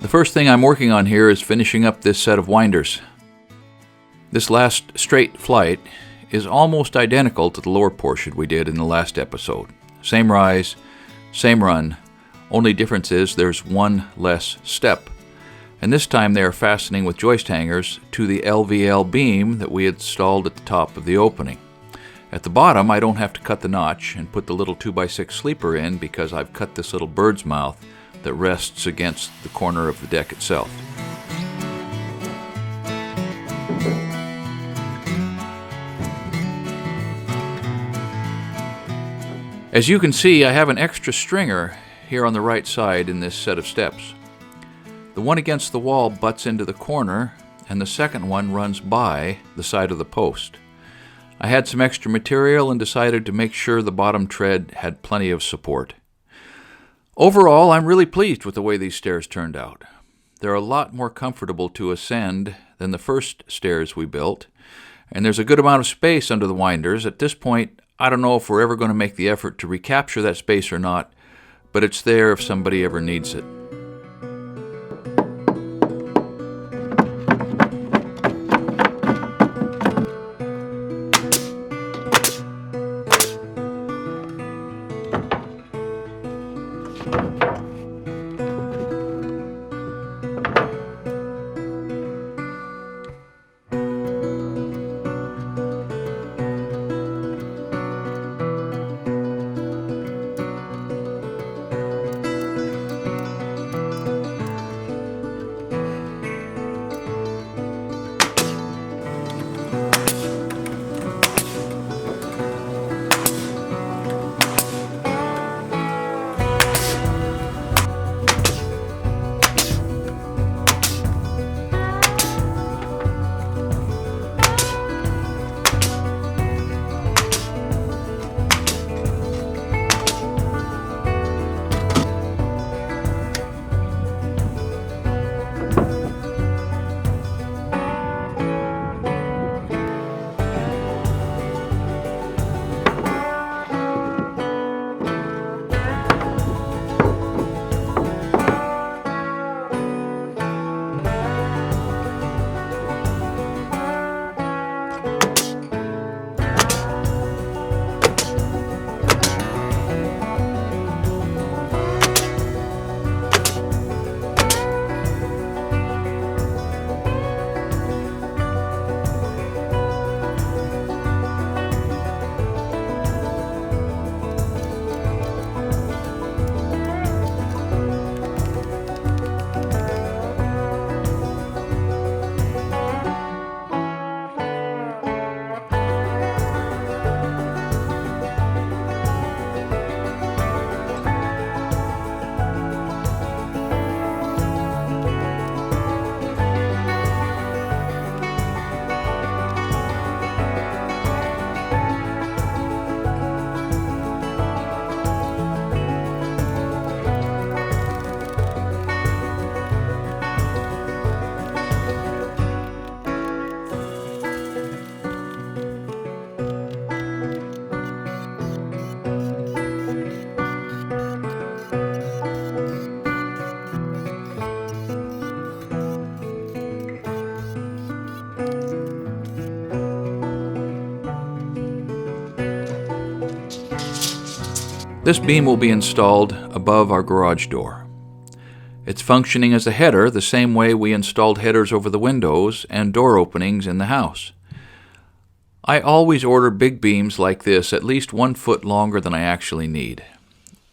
first thing I'm working on here is finishing up this set of winders. This last straight flight is almost identical to the lower portion we did in the last episode. Same rise, same run, only difference is there's one less step. And this time they are fastening with joist hangers to the LVL beam that we installed at the top of the opening. At the bottom, I don't have to cut the notch and put the little 2x6 sleeper in because I've cut this little bird's mouth that rests against the corner of the deck itself. As you can see, I have an extra stringer here on the right side in this set of steps. The one against the wall butts into the corner, and the second one runs by the side of the post. I had some extra material and decided to make sure the bottom tread had plenty of support. Overall, I'm really pleased with the way these stairs turned out. They're a lot more comfortable to ascend than the first stairs we built, and there's a good amount of space under the winders. At this point, I don't know if we're ever going to make the effort to recapture that space or not, but it's there if somebody ever needs it. This beam will be installed above our garage door. It's functioning as a header the same way we installed headers over the windows and door openings in the house. I always order big beams like this at least 1 foot longer than I actually need.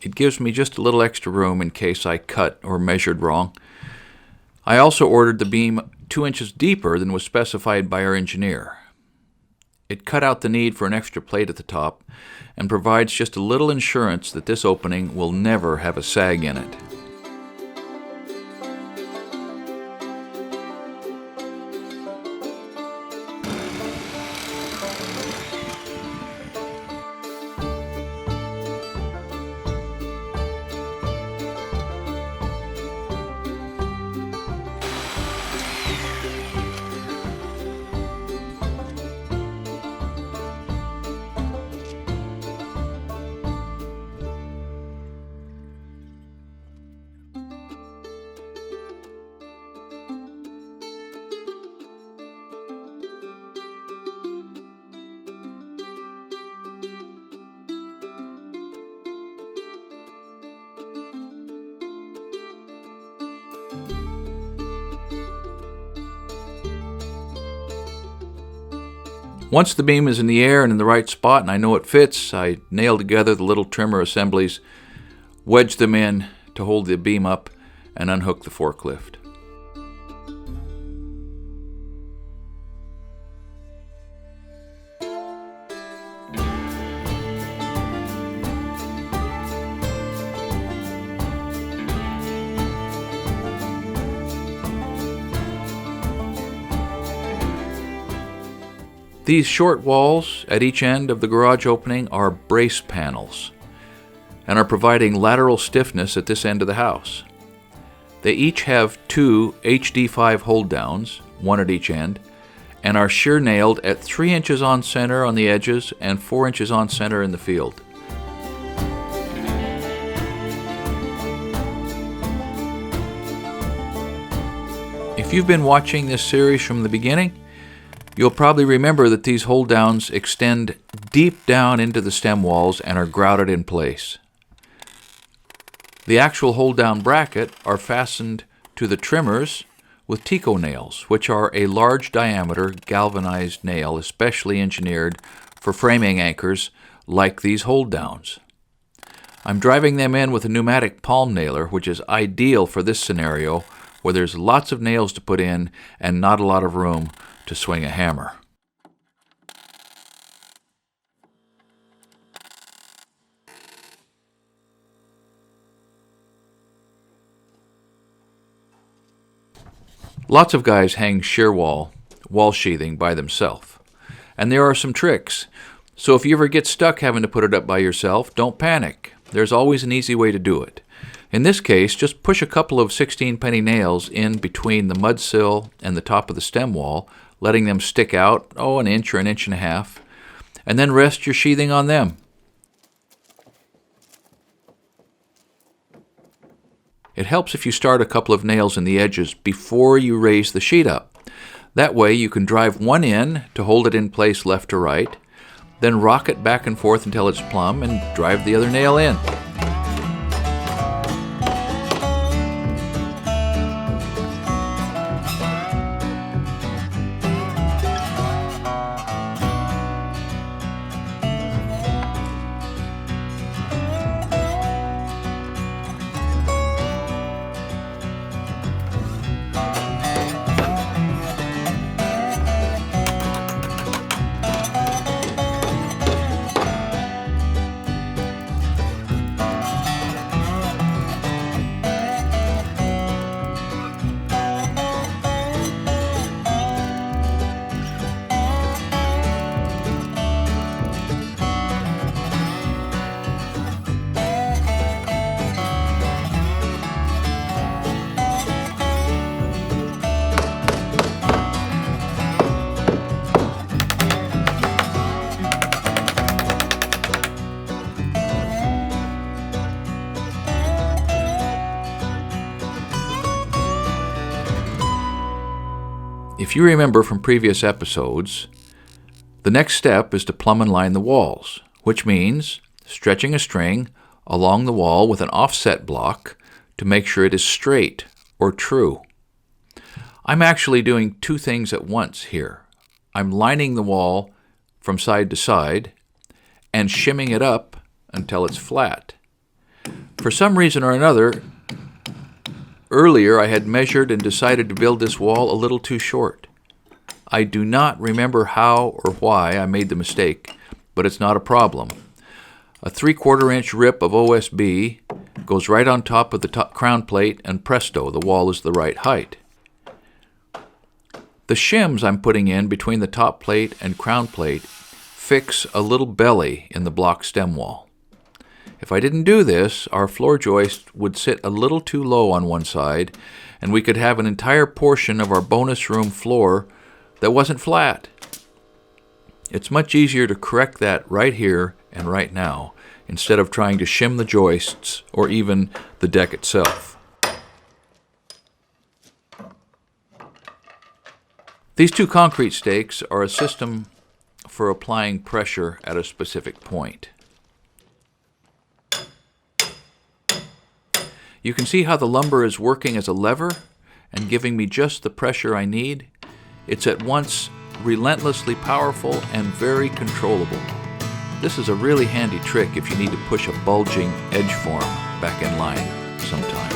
It gives me just a little extra room in case I cut or measured wrong. I also ordered the beam 2 inches deeper than was specified by our engineer. It cut out the need for an extra plate at the top and provides just a little insurance that this opening will never have a sag in it. Once the beam is in the air and in the right spot and I know it fits, I nail together the little trimmer assemblies, wedge them in to hold the beam up, and unhook the forklift. These short walls at each end of the garage opening are brace panels and are providing lateral stiffness at this end of the house. They each have two HD5 hold downs, one at each end, and are shear nailed at 3 inches on center on the edges and 4 inches on center in the field. If you've been watching this series from the beginning, you'll probably remember that these hold downs extend deep down into the stem walls and are grouted in place. The actual hold down bracket are fastened to the trimmers with Tico nails, which are a large diameter galvanized nail especially engineered for framing anchors like these hold downs. I'm driving them in with a pneumatic palm nailer, which is ideal for this scenario where there's lots of nails to put in and not a lot of room to swing a hammer. Lots of guys hang shear wall sheathing by themselves, and there are some tricks. So if you ever get stuck having to put it up by yourself, don't panic. There's always an easy way to do it. In this case, just push a couple of 16-penny nails in between the mud sill and the top of the stem wall, letting them stick out, an inch or an inch and a half, and then rest your sheathing on them. It helps if you start a couple of nails in the edges before you raise the sheet up. That way you can drive one in to hold it in place left to right, then rock it back and forth until it's plumb and drive the other nail in. If you remember from previous episodes, the next step is to plumb and line the walls, which means stretching a string along the wall with an offset block to make sure it is straight or true. I'm actually doing two things at once here. I'm lining the wall from side to side and shimming it up until it's flat. For some reason or another, earlier I had measured and decided to build this wall a little too short. I do not remember how or why I made the mistake, but it's not a problem. A 3/4 inch rip of OSB goes right on top of the crown plate, and presto, the wall is the right height. The shims I'm putting in between the top plate and crown plate fix a little belly in the block stem wall. If I didn't do this, our floor joist would sit a little too low on one side, and we could have an entire portion of our bonus room floor that wasn't flat. It's much easier to correct that right here and right now, instead of trying to shim the joists or even the deck itself. These two concrete stakes are a system for applying pressure at a specific point. You can see how the lumber is working as a lever and giving me just the pressure I need. It's at once relentlessly powerful, and very controllable. This is a really handy trick if you need to push a bulging edge form back in line sometime.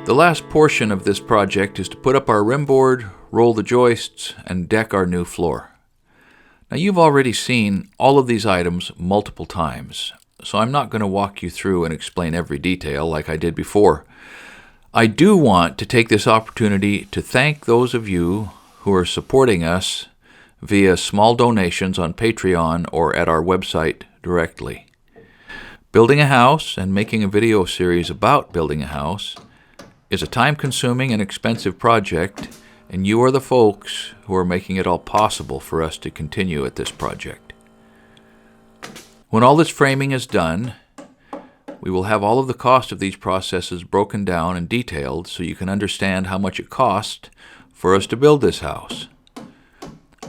The last portion of this project is to put up our rim board, roll the joists, and deck our new floor. Now you've already seen all of these items multiple times, so I'm not going to walk you through and explain every detail like I did before. I do want to take this opportunity to thank those of you who are supporting us via small donations on Patreon or at our website directly. Building a house and making a video series about building a house is a time-consuming and expensive project, and you are the folks who are making it all possible for us to continue at this project. When all this framing is done, we will have all of the cost of these processes broken down and detailed so you can understand how much it cost for us to build this house.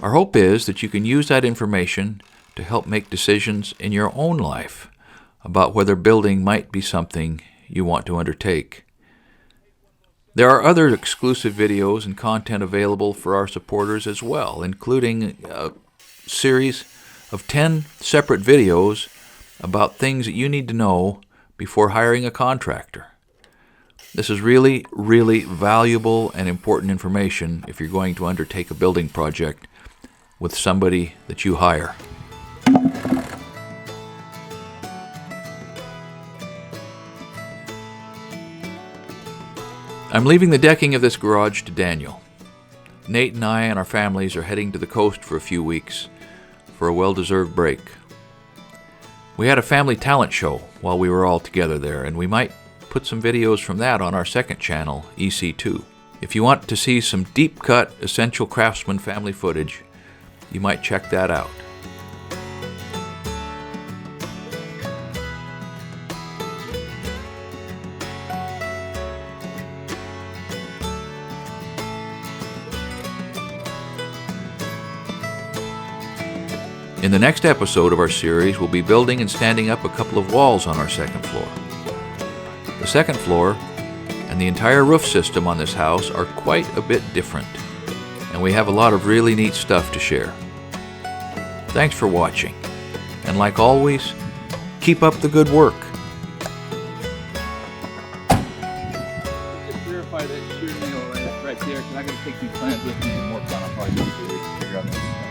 Our hope is that you can use that information to help make decisions in your own life about whether building might be something you want to undertake. There are other exclusive videos and content available for our supporters as well, including a series of 10 separate videos about things that you need to know before hiring a contractor. This is really, really valuable and important information if you're going to undertake a building project with somebody that you hire. I'm leaving the decking of this garage to Daniel. Nate and I and our families are heading to the coast for a few weeks for a well-deserved break. We had a family talent show while we were all together there, and we might put some videos from that on our second channel, EC2. If you want to see some deep-cut Essential Craftsman family footage, you might check that out. In the next episode of our series, we'll be building and standing up a couple of walls on our second floor. The second floor and the entire roof system on this house are quite a bit different, and we have a lot of really neat stuff to share. Thanks for watching, and like always, keep up the good work. Just verify that shear needle right there, because I got to take these plans with me and work on it probably 2 weeks to figure out this.